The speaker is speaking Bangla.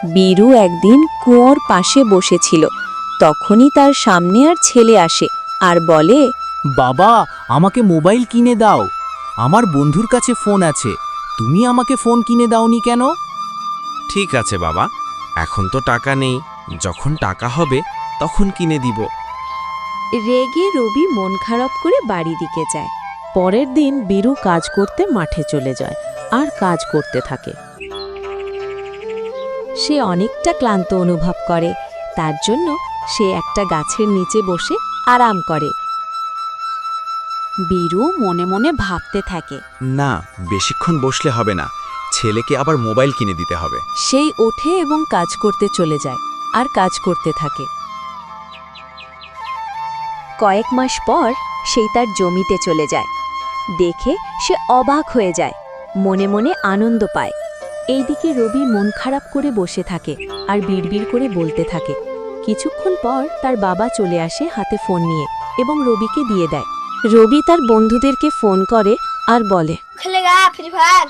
বীরু একদিন কুয়োর পাশে বসেছিল। তখনই তার সামনে আর ছেলে আসে আর বলে, বাবা, আমাকে মোবাইল কিনে দাও। আমার বন্ধুর কাছে ফোন আছে, তুমি আমাকে ফোন কিনে দাওনি কেন? ঠিক আছে বাবা, এখন তো টাকা নেই, যখন টাকা হবে তখন কিনে দিব। রেগে রবি মন খারাপ করে বাড়ি দিকে যায়। পরের দিন বীরু কাজ করতে মাঠে চলে যায় আর কাজ করতে থাকে। সে অনেকটা ক্লান্ত অনুভব করে, তার জন্য সে একটা গাছের নিচে বসে আরাম করে। বীরু মনে মনে ভাবতে থাকে। না, বেশিক্ষণ বসলে হবে না, ছেলেকে আবার মোবাইল কিনে দিতে হবে। সেই ওঠে এবং কাজ করতে চলে যায় আর কাজ করতে থাকে। কয়েক মাস পর সেই তার জমিতে চলে যায়। দেখে সে অবাক হয়ে যায়, মনে মনে আনন্দ পায়। এইদিকে রবি মন খারাপ করে বসে থাকে আর বিড়বিড় করে বলতে থাকে। কিছুক্ষণ পর তার বাবা চলে আসে হাতে ফোন নিয়ে এবং রবিকে দিয়ে দেয়। রবি তার বন্ধুদেরকে ফোন করে আর বলে, खेलेगा फ्री फायर।